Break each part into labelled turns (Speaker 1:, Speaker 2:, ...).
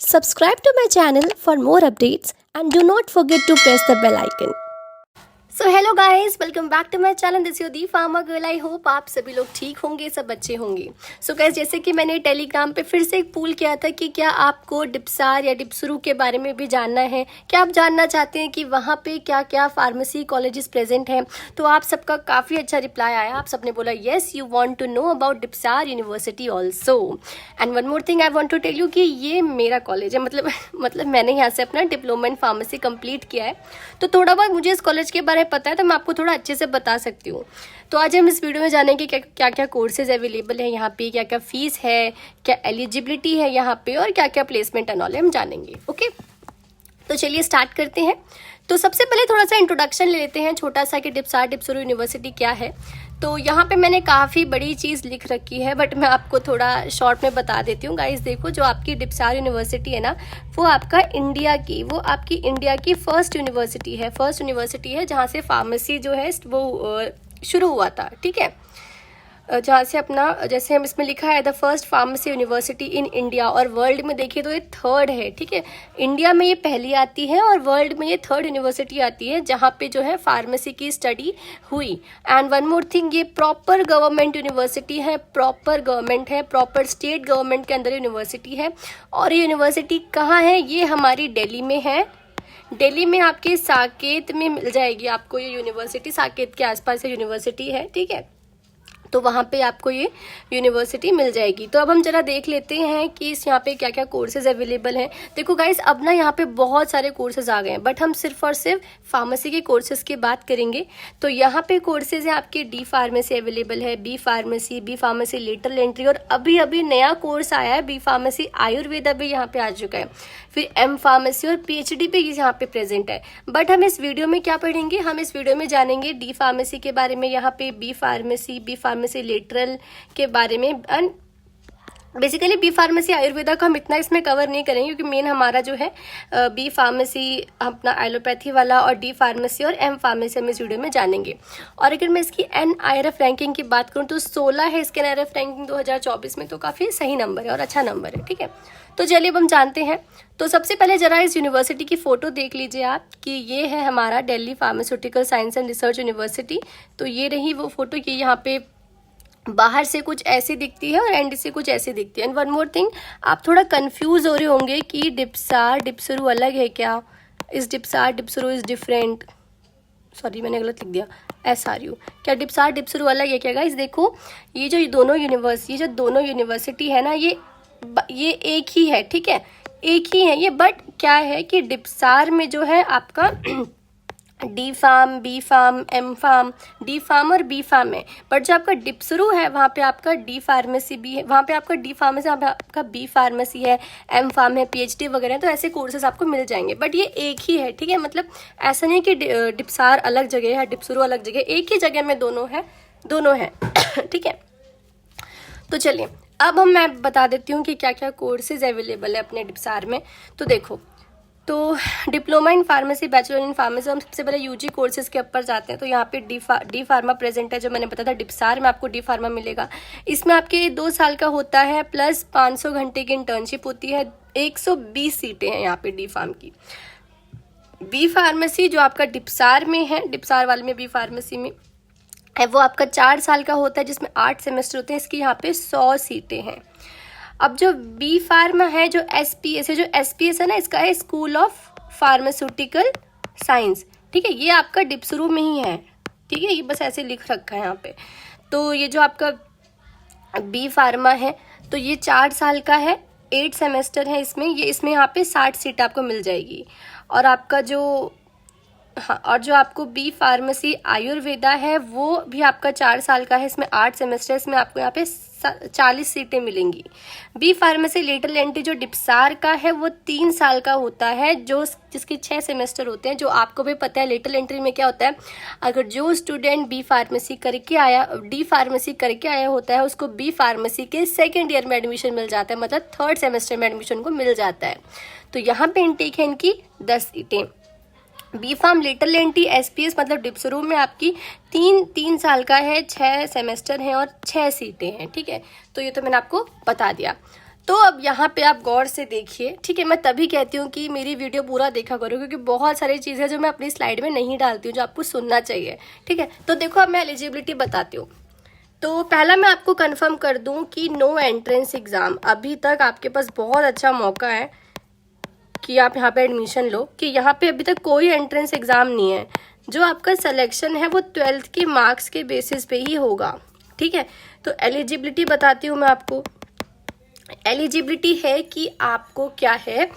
Speaker 1: Subscribe to my channel for more updates and do not forget to press the bell icon. So hello guys, welcome back to my channel. This is the pharma girl. I hope आप सभी लोग ठीक होंगे, सब अच्छे होंगे। So guys, जैसे कि मैंने टेलीग्राम पे फिर से एक पूल किया था कि क्या आपको डिप्सार या डिप्सरू के बारे में भी जानना है, क्या आप जानना चाहते हैं कि वहाँ पे क्या क्या फार्मेसी कॉलेजेस प्रेजेंट हैं। तो आप सबका काफ़ी अच्छा रिप्लाई आया। आप सबने बोला yes, you want to know about DIPSAR university also. And one more thing I want to tell you कि ये मेरा कॉलेज है, मतलब मैंने यहाँ से अपना डिप्लोमा इन फार्मेसी कंप्लीट किया है। तो थोड़ा बहुत मुझे इस कॉलेज के बारे में पता है, तो मैं आपको थोड़ा अच्छे से बता सकती हूँ। तो आज हम इस वीडियो में जानेंगे क्या क्या कोर्सेज अवेलेबल है यहाँ पे, क्या क्या फीस है, क्या एलिजिबिलिटी है यहाँ पे, और क्या क्या प्लेसमेंट एंड ऑल हम जानेंगे। ओके, तो चलिए स्टार्ट करते हैं। तो सबसे पहले थोड़ा सा इंट्रोडक्शन ले लेते हैं छोटा सा कि डिप्सार डिप्सरू यूनिवर्सिटी क्या है। तो यहाँ पे मैंने काफ़ी बड़ी चीज़ लिख रखी है, बट मैं आपको थोड़ा शॉर्ट में बता देती हूँ। गाइस देखो, जो आपकी डिप्सार यूनिवर्सिटी है ना, वो आपकी इंडिया की फर्स्ट यूनिवर्सिटी है जहाँ से फार्मेसी जो है वो शुरू हुआ था। ठीक है, जहाँ से अपना, जैसे हम इसमें लिखा है the first pharmacy university in India, और वर्ल्ड में देखिए तो ये थर्ड है। ठीक है, इंडिया में ये पहली आती है और वर्ल्ड में ये थर्ड यूनिवर्सिटी आती है जहाँ पे जो है फार्मेसी की स्टडी हुई। एंड वन मोर थिंग, ये प्रॉपर गवर्नमेंट यूनिवर्सिटी है, प्रॉपर गवर्नमेंट है, प्रॉपर स्टेट गवर्नमेंट के अंदर यूनिवर्सिटी है। और ये यूनिवर्सिटी कहाँ है? ये हमारी दिल्ली में है। दिल्ली में आपके साकेत में मिल जाएगी आपको ये यूनिवर्सिटी। साकेत के आसपास ये यूनिवर्सिटी है। ठीक है, तो वहाँ पे आपको ये यूनिवर्सिटी मिल जाएगी। तो अब हम जरा देख लेते हैं कि इस यहाँ पे क्या क्या कोर्सेज अवेलेबल हैं। देखो गाइस, अब ना यहाँ पे बहुत सारे कोर्सेज आ गए हैं, बट हम सिर्फ और सिर्फ फार्मेसी के कोर्सेज की बात करेंगे। तो यहाँ पे कोर्सेज हैं आपके डी फार्मेसी अवेलेबल है, बी फार्मेसी लेटरल एंट्री, और अभी अभी नया कोर्स आया है बी फार्मेसी आयुर्वेदा भी यहाँ पे आ चुका है। फिर एम फार्मेसी और PhD भी यहाँ पे प्रेजेंट है। बट हम इस वीडियो में क्या पढ़ेंगे? हम इस वीडियो में जानेंगे डी फार्मेसी के बारे में, यहाँ पे बी फार्मेसी लेटरल के बारे में। And basically B pharmacy Ayurveda को हम इतना इसमें कवर नहीं करेंगे, क्योंकि मेन हमारा जो है बी फार्मेसी अपना एलोपैथी वाला, और डी फार्मेसी और एम फार्मेसी हम इस वीडियो में जानेंगे। और अगर मैं इसकी NIRF रैंकिंग की बात करूँ तो 16 है इसके NIRF रैंकिंग 2024 में, तो काफ़ी सही नंबर है और अच्छा नंबर है। ठीक है, तो चलिए अब हम जानते हैं। तो सबसे पहले जरा इस यूनिवर्सिटी की फ़ोटो देख लीजिए आप कि ये है हमारा Delhi pharmaceutical science and research university. तो ये रही वो फ़ोटो, ये यहाँ पे बाहर से कुछ ऐसी दिखती है और एंड से कुछ ऐसी दिखती है। एंड वन मोर थिंग, आप थोड़ा कंफ्यूज हो रहे होंगे कि डिप्सार डिप्सरू अलग है क्या? इस डिप्सार डिप्सरू इज डिफरेंट, सॉरी मैंने गलत लिख दिया, SRU। क्या डिप्सार डिप्सरू अलग है क्या? गाइस देखो, ये जो दोनों यूनिवर्सिटी है ना, ये एक ही है। ठीक है, एक ही है ये, बट क्या है कि डिप्सार में जो है आपका D pharm, B pharm, M pharm, D pharm और बी फार्म है। बट जो आपका डिप्सरू है वहाँ पे आपका डी फार्मेसी भी है, वहाँ पे आपका डी फार्मेसी, वहाँ पे आपका बी फार्मेसी है, एम फार्म है, PhD वगैरह, तो ऐसे कोर्सेज आपको मिल जाएंगे। बट ये एक ही है। ठीक है, मतलब ऐसा नहीं कि डिप्सार अलग जगह है, डिप्सरू अलग जगह, एक ही जगह में दोनों है। ठीक है, तो चलिए अब मैं बता देती हूँ कि क्या क्या कोर्सेज अवेलेबल है अपने डिप्सार में। तो देखो, तो diploma in pharmacy, bachelor in pharmacy, हम सबसे पहले UG कोर्सेज के ऊपर जाते हैं। तो यहाँ पे डी फार्मा प्रेजेंट है, जो मैंने बताया था डिप्सार में आपको डी फार्मा मिलेगा। इसमें आपके 2 साल का होता है, प्लस 500 घंटे की इंटर्नशिप होती है। 120 सीटें हैं यहाँ पे डी फार्म की। बी फार्मेसी जो आपका डिप्सार में है, डिप्सार वाले में बी फार्मेसी में है, वो आपका 4 साल का होता है, जिसमें 8 सेमेस्टर होते हैं। इसकी यहाँ पे 100 सीटें हैं। अब जो बी फार्मा है, जो SPS है ना, इसका है स्कूल ऑफ फार्मास्यूटिकल साइंस। ठीक है, ये आपका डिप्सरू में ही है। ठीक है, ये बस ऐसे लिख रखा है यहाँ पे। तो ये जो आपका बी फार्मा है, तो ये 4 साल का है, 8 सेमेस्टर है इसमें। इसमें यहाँ पे 60 सीट आपको मिल जाएगी। और आपका जो और जो आपको बी फार्मेसी आयुर्वेदा है, वो भी आपका 4 साल का है, इसमें 8 सेमेस्टर, इसमें आपको यहाँ पे 40 सीटें मिलेंगी। बी फार्मेसी लेटरल एंट्री जो डिप्सार का है, वो 3 साल का होता है, जिसके 6 सेमेस्टर होते हैं। जो आपको भी पता है लेटरल एंट्री में क्या होता है, अगर जो स्टूडेंट डी फार्मेसी करके आया होता है, उसको बी फार्मेसी के 2nd ईयर में एडमिशन मिल जाता है, मतलब 3rd सेमेस्टर में एडमिशन को मिल जाता है। तो यहाँ पे इनटेक है इनकी 10 सीटें। B pharm lateral entry SPS मतलब डिप्सरू में आपकी 3 साल का है, 6 सेमेस्टर हैं और 6 सीटें हैं। ठीक है, तो ये तो मैंने आपको बता दिया। तो अब यहाँ पे आप गौर से देखिए, ठीक है। मैं तभी कहती हूँ कि मेरी वीडियो पूरा देखा करो, क्योंकि बहुत सारी चीज़ें जो मैं अपनी स्लाइड में नहीं डालती हूँ जो आपको सुनना चाहिए, ठीक है। तो देखो अब मैं एलिजिबिलिटी बताती हूँ। तो पहला मैं आपको कंफर्म कर दूं कि नो एंट्रेंस एग्ज़ाम, अभी तक आपके पास बहुत अच्छा मौका है कि आप यहाँ पे एडमिशन लो, कि यहाँ पे अभी तक कोई एंट्रेंस एग्ज़ाम नहीं है। जो आपका सिलेक्शन है वो 12th के मार्क्स के बेसिस पे ही होगा, ठीक है। तो एलिजिबिलिटी बताती हूँ मैं आपको। एलिजिबिलिटी है कि आपको क्या है,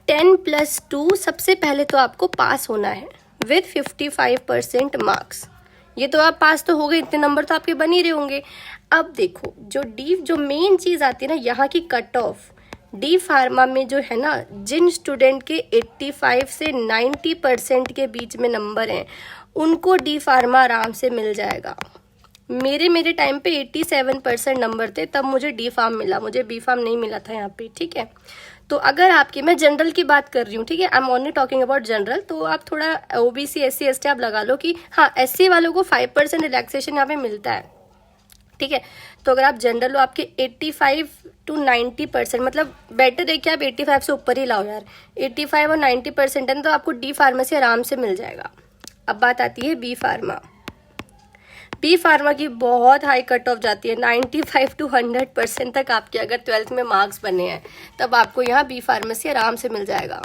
Speaker 1: 10+2 सबसे पहले तो आपको पास होना है विथ 55% मार्क्स। ये तो आप पास तो हो गए, इतने नंबर तो आपके बन ही रहे होंगे। अब देखो जो मेन चीज़ आती है ना, यहाँ की कट ऑफ डी फार्मा में जो है ना, जिन स्टूडेंट के 85 से 90% के बीच में नंबर हैं उनको डी फार्मा आराम से मिल जाएगा। मेरे टाइम पे 87% नंबर थे, तब मुझे डी फार्म मिला, मुझे बी फार्म नहीं मिला था यहाँ पे, ठीक है। तो अगर आपकी, मैं जनरल की बात कर रही हूँ, ठीक है, I am only talking about general, तो आप थोड़ा ओबीसी SC ST आप लगा लो कि हाँ SC वालों को 5% रिलैक्सेशन यहाँ पे मिलता है, ठीक है। तो अगर आप जनरल हो, आपके 85 to 90%, मतलब बेटर है कि आप 85 से ऊपर ही लाओ यार, 85 और 90% है तो आपको डी फार्मेसी आराम से मिल जाएगा। अब बात आती है बी फार्मा। बी फार्मा की बहुत हाई कट ऑफ जाती है, 95 to 100% तक आपके अगर 12th में मार्क्स बने हैं तब आपको यहाँ बी फार्मेसी आराम से मिल जाएगा।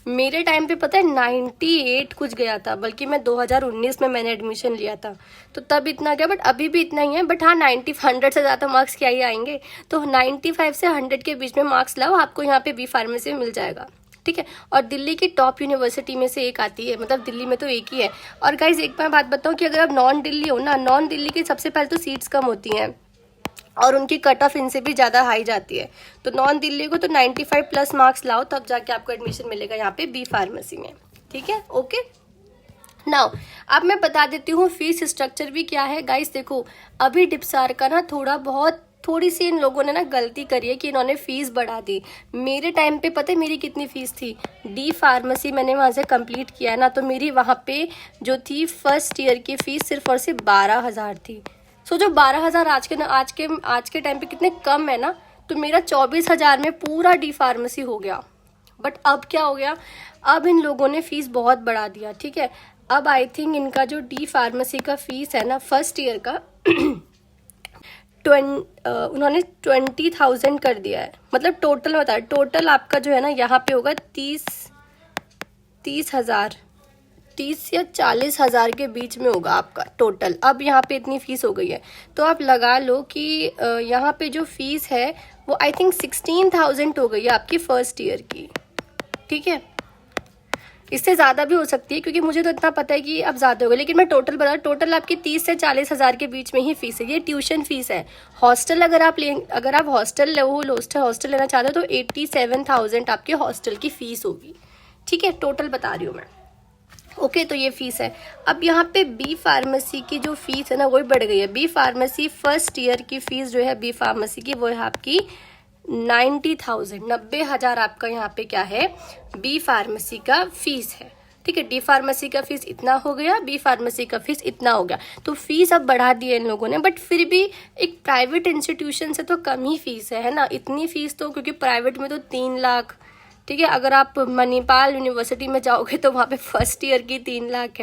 Speaker 1: मेरे टाइम पे पता है 98 कुछ गया था, बल्कि मैं 2019 में मैंने एडमिशन लिया था तो तब इतना गया, बट अभी भी इतना ही है। बट हाँ 100 से ज़्यादा मार्क्स क्या ही आएंगे, तो 95 से 100 के बीच में मार्क्स लाओ, आपको यहाँ पे बी फार्मेसी मिल जाएगा, ठीक है। और दिल्ली की टॉप यूनिवर्सिटी में से एक आती है, मतलब दिल्ली में तो एक ही है। और गाइज एक मैं बात बताऊँ कि अगर आप नॉन दिल्ली हो ना, नॉन दिल्ली की सबसे पहले तो सीट्स कम होती हैं और उनकी कट ऑफ इनसे भी ज़्यादा हाई जाती है। तो नॉन दिल्ली को तो 95+ मार्क्स लाओ, तब जाके आपको एडमिशन मिलेगा यहाँ पे बी फार्मेसी में, ठीक है, ओके। नाउ अब मैं बता देती हूँ फीस स्ट्रक्चर भी क्या है। गाइस देखो अभी डिप्सार का ना थोड़ी सी इन लोगों ने ना गलती करी है कि इन्होंने फीस बढ़ा दी। मेरे टाइम पे पता है मेरी कितनी फीस थी, डी फार्मेसी मैंने वहाँ से कंप्लीट किया ना, तो मेरी वहाँ पे जो थी फर्स्ट ईयर की फीस सिर्फ और सिर्फ 12,000 थी। सो जो 12,000 आज के टाइम पे कितने कम है ना, तो मेरा 24,000 में पूरा डी फार्मेसी हो गया। बट अब क्या हो गया, अब इन लोगों ने फीस बहुत बढ़ा दिया, ठीक है। अब आई थिंक इनका जो डी फार्मेसी का फीस है ना फर्स्ट ईयर का उन्होंने 20,000 कर दिया है। मतलब टोटल बता, टोटल आपका जो है ना यहाँ पे होगा 30,000 या 40,000 के बीच में होगा आपका टोटल। अब यहाँ पे इतनी फीस हो गई है, तो आप लगा लो कि यहाँ पे जो फीस है वो आई थिंक 16,000 हो गई है आपकी फर्स्ट ईयर की, ठीक है। इससे ज़्यादा भी हो सकती है क्योंकि मुझे तो इतना पता है कि अब ज़्यादा होगा, लेकिन मैं टोटल बता, टोटल आपकी 30 से 40,000 के बीच में ही फीस है। ये ट्यूशन फीस है। हॉस्टल अगर आप हॉस्टल लेना चाहते हो तो 87,000 आपके हॉस्टल की फ़ीस होगी, ठीक है, टोटल बता रही हूँ मैं, ओके। तो ये फीस है। अब यहाँ पे बी फार्मेसी की जो फीस है ना वही बढ़ गई है। बी फार्मेसी फर्स्ट ईयर की फीस जो है बी फार्मेसी की वो है आपकी 90,000 आपका यहाँ पे क्या है, बी फार्मेसी का फीस है, ठीक है। डी फार्मेसी का फीस इतना हो गया, बी फार्मेसी का फीस इतना हो गया, तो फीस अब बढ़ा दी है इन लोगों ने। बट फिर भी एक प्राइवेट इंस्टीट्यूशन से तो कम ही फीस है ना, इतनी फीस तो, क्योंकि प्राइवेट में तो 3 लाख, ठीक है। अगर आप मणिपाल यूनिवर्सिटी में जाओगे तो वहाँ पे फर्स्ट ईयर की 3 लाख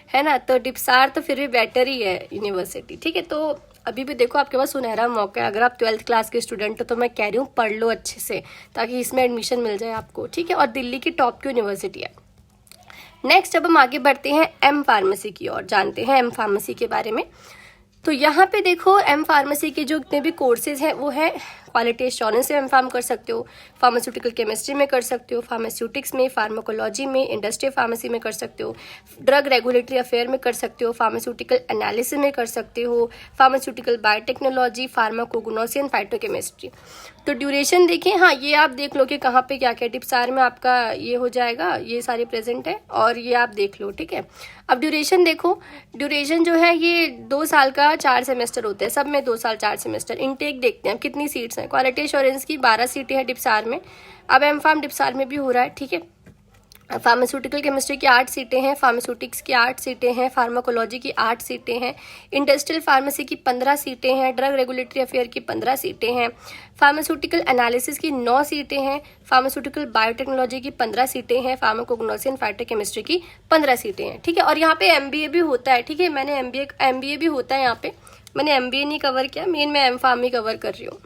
Speaker 1: है ना। तो डिप्सार तो फिर भी बेटर ही है यूनिवर्सिटी, ठीक है। तो अभी भी देखो आपके पास सुनहरा मौका है, अगर आप 12th क्लास के स्टूडेंट हो तो मैं कह रही हूँ पढ़ लो अच्छे से, ताकि इसमें एडमिशन मिल जाए आपको, ठीक है। और दिल्ली की टॉप की यूनिवर्सिटी है। नेक्स्ट अब हम आगे बढ़ते हैं एम फार्मेसी की ओर, जानते हैं एम फार्मेसी के बारे में। तो यहाँ पे देखो एम फार्मेसी के जो जितने भी कोर्सेज हैं वो है क्वालिटी एश्योरेंस में एम फार्म कर सकते हो, फार्मास्यूटिकल केमिस्ट्री में कर सकते हो, फार्मास्यूटिक्स में, फार्माकोलॉजी में, इंडस्ट्रियल फार्मेसी में कर सकते हो, ड्रग रेगुलेटरी अफेयर में कर सकते हो, फार्मास्यूटिकल एनालिसिस में कर सकते हो, pharmaceutical biotechnology, pharmacognosy and phytochemistry. तो ड्यूरेशन देखें, हाँ ये आप देख लो कि कहाँ पे क्या क्या डिप्सार में आपका ये हो जाएगा, ये सारे प्रेजेंट है और ये आप देख लो, ठीक है। अब ड्यूरेशन देखो, ड्यूरेशन जो है ये 2 साल का 4 सेमेस्टर होते हैं, सब में 2 साल 4 सेमेस्टर। इनटेक देखते हैं कितनी सीट्स हैं। क्वालिटी एश्योरेंस की 12 सीटें हैं डिप्सार में, अब एम फार्म डिप्सार में भी हो रहा है, ठीक है। फार्मास्यूटिकल केमिस्ट्री की 8 सीटें हैं, फार्मास्यूटिक्स की 8 सीटें हैं, फार्माकोलॉजी की 8 सीटें हैं, इंडस्ट्रियल फार्मेसी की 15 सीटें हैं, ड्रग रेगुलेटरी अफेयर की 15 सीटें हैं, फार्मास्यूटिकल एनालिसिस की 9 सीटें हैं, फार्मास्यूटिकल बायोटेक्नोलॉजी की 15 सीटें हैं, फार्माकोग्नोसी एंड फाइटोकेमिस्ट्री की 15 सीटें हैं। ठीक है, और यहाँ पे एमबीए भी होता है। ठीक है, मैंने एमबीए भी होता है यहाँ पे, मैंने एमबीए नहीं कवर किया, मेन मैं एम फार्म ही कवर कर रही हूँ।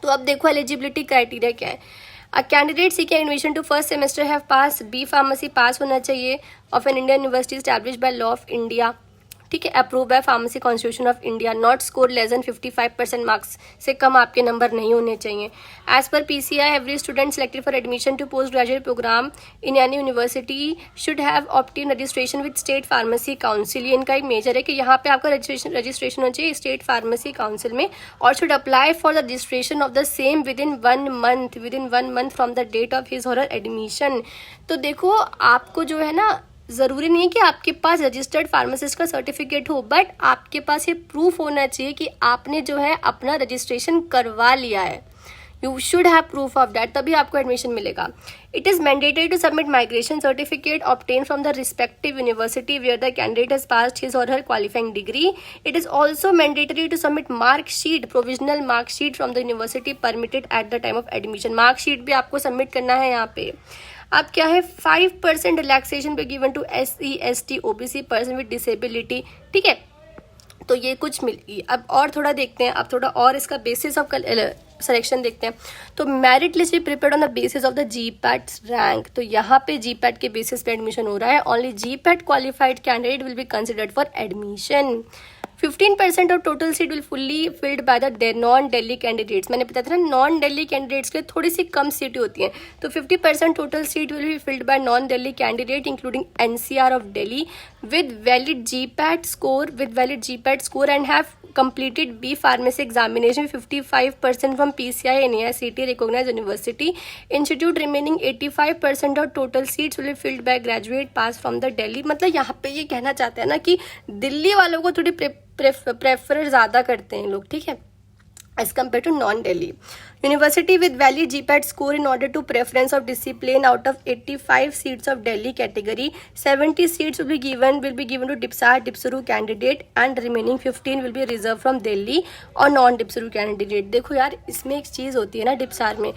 Speaker 1: तो अब देखो एलिजिबिलिटी क्राइटेरिया क्या है। A candidate seeking admission to first semester have passed B Pharmacy पास होना चाहिए of an Indian university established by law of India। ठीक है, approve by pharmacy constitution of India, not score less than 55% marks से कम आपके number नहीं होने चाहिए। As per PCI every student selected for admission to post graduate program in any university should have obtain registration with state pharmacy council. ये इनका एक major है कि यहाँ पे आपका रजिस्ट्रेशन होना चाहिए स्टेट फार्मेसी काउंसिल में, और should apply for the registration of the same within 1 month from the date of his और हर एडमिशन। तो देखो आपको जो है ना, ज़रूरी नहीं है कि आपके पास रजिस्टर्ड फार्मासिस्ट का सर्टिफिकेट हो, बट आपके पास ये प्रूफ होना चाहिए कि आपने जो है अपना रजिस्ट्रेशन करवा लिया है। You should have proof of that, तभी आपको एडमिशन मिलेगा। It is mandatory to submit migration certificate obtain from the respective university where the candidate has passed his और her qualifying degree. It is also mandatory to submit marksheet, provisional marksheet from the university permitted at the time of admission. Marksheet भी आपको submit करना है यहाँ पे। अब क्या है, 5% रिलैक्सेशन पे given to SC ST OBC person with disability. ठीक है, तो ये कुछ मिलेगी। अब और थोड़ा देखते हैं, अब थोड़ा और इसका बेसिस ऑफ सिलेक्शन देखते हैं। तो मेरिट लिस्ट भी prepared on the basis of the GPAT rank. तो यहाँ पे GPAT के बेसिस पे एडमिशन हो रहा है। Only GPAT qualified candidate will be considered for admission. 15% of total seat will fully filled by the non Delhi candidates. मैंने बताया था ना, नॉन दिल्ली कैंडिडेट्स के लिए थोड़ी सी कम सीटें होती हैं। तो 50% total seat will be filled by non Delhi candidate including NCR of Delhi with valid GPAT score and have completed B pharmacy examination 55% from PCI and AICTE recognized university institute। remaining 85% of total seats will be filled by graduate pass from the Delhi। मतलब यहाँ पे ये कहना चाहते हैं ना कि दिल्ली वालों को थोड़ी प्रेफर ज़्यादा करते हैं लोग। ठीक है, as compared to non-Delhi university with valid GPAT score in order to preference of discipline। out of 85 seats of Delhi category, 70 seats will be given to DIPSAR candidate and remaining 15 will be reserved from Delhi और non-DIPSAR candidate। देखो यार, इसमें एक चीज़ होती है ना डिप्सार में,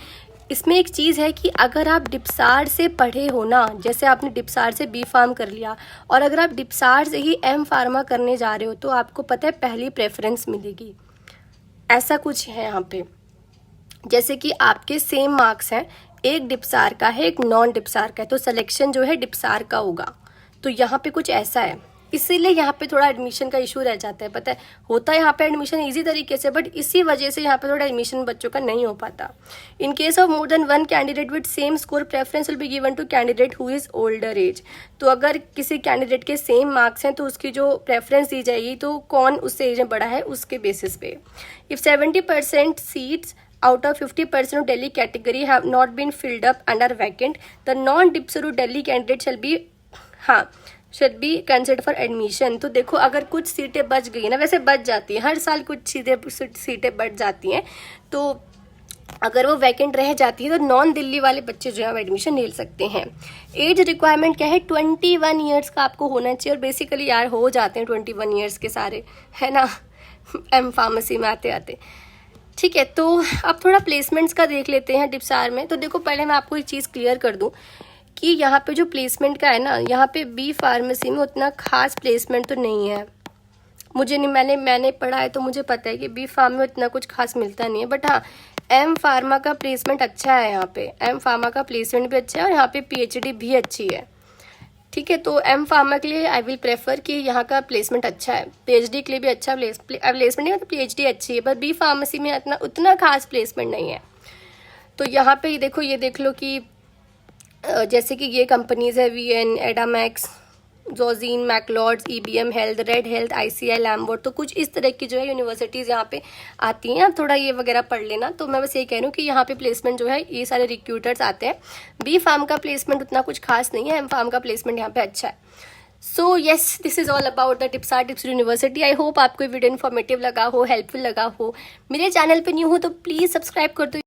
Speaker 1: इसमें एक चीज़ है कि अगर आप डिप्सार से पढ़े हो ना, जैसे आपने डिप्सार से B फार्म कर लिया और अगर आप डिप्सार से ही M फार्मा करने जा रहे हो, तो आपको पता है पहली प्रेफरेंस मिलेगी। ऐसा कुछ है यहाँ पे, जैसे कि आपके सेम मार्क्स हैं, एक डिप्सार का है एक नॉन डिप्सार का है, तो सिलेक्शन जो है डिप्सार का होगा। तो यहाँ पे कुछ ऐसा है, इसीलिए यहाँ पे थोड़ा एडमिशन का इशू रह जाता है। पता है, होता है यहाँ पे एडमिशन इजी तरीके से, बट इसी वजह से यहाँ पे थोड़ा एडमिशन बच्चों का नहीं हो पाता। In case of more than 1 candidate with same score, preference will be given to candidate who is older age. तो अगर किसी कैंडिडेट के सेम मार्क्स हैं तो उसकी जो प्रेफरेंस दी जाएगी, तो कौन उससे एज में बड़ा है उसके बेसिस पे। If 70% seats out of 50% of Delhi category have not been filled up and are vacant, the non-DIPSAR Delhi candidate should be considered for admission। तो देखो, अगर कुछ सीटें बच गई ना, वैसे बच जाती हैं हर साल, कुछ सीटें बच जाती हैं, तो अगर वो वैकेंट रह जाती है तो नॉन दिल्ली वाले बच्चे जो है एडमिशन ले सकते हैं। एज रिक्वायरमेंट क्या है, 21 ईयर्स का आपको होना चाहिए, और बेसिकली यार हो जाते हैं 21 ईयर्स के सारे, है ना, एम फार्मेसी में आते आते। ठीक है, तो अब थोड़ा प्लेसमेंट्स का देख लेते हैं डिप्सार में। तो देखो, पहले मैं आपको एक चीज़ क्लियर कर दूं कि यहाँ पे जो प्लेसमेंट का है ना, यहाँ पे B फार्मेसी में उतना खास प्लेसमेंट तो नहीं है। मुझे नहीं, मैंने पढ़ा है तो मुझे पता है कि B फार्म में इतना कुछ खास मिलता नहीं है, बट हाँ, M फार्मा का प्लेसमेंट अच्छा है। यहाँ पे M फार्मा का प्लेसमेंट भी अच्छा है और यहाँ पे PhD भी अच्छी है। ठीक है, तो M फार्मा के लिए आई विल प्रेफर कि यहाँ का प्लेसमेंट अच्छा है, PhD के लिए भी अच्छा प्लेसमेंट नहीं है, तो PhD अच्छी है, पर B फार्मेसी में उतना खास प्लेसमेंट नहीं है। तो यहाँ पे देखो, ये देख लो कि जैसे कि ये कंपनीज है VN, एडामैक्स, जोजीन, मैकलॉड्स, EBM health, red health, ICI, लैम्बोर्ड। तो कुछ इस तरह की जो है यूनिवर्सिटीज़ यहाँ पे आती हैं। आप थोड़ा ये वगैरह पढ़ लेना। तो मैं बस ये कह रही हूँ कि यहाँ पे प्लेसमेंट जो है, ये सारे रिक्रूटर्स आते हैं। B फार्म का प्लेसमेंट उतना कुछ खास नहीं है, M फार्म का प्लेसमेंट यहाँ पे अच्छा है। So yes, this is all about the DIPSAR university. I hope आपको वीडियो इन्फॉर्मेटिव लगा हो, हेल्पफुल लगा हो। मेरे चैनल पे न्यू हो तो प्लीज़ सब्सक्राइब कर दो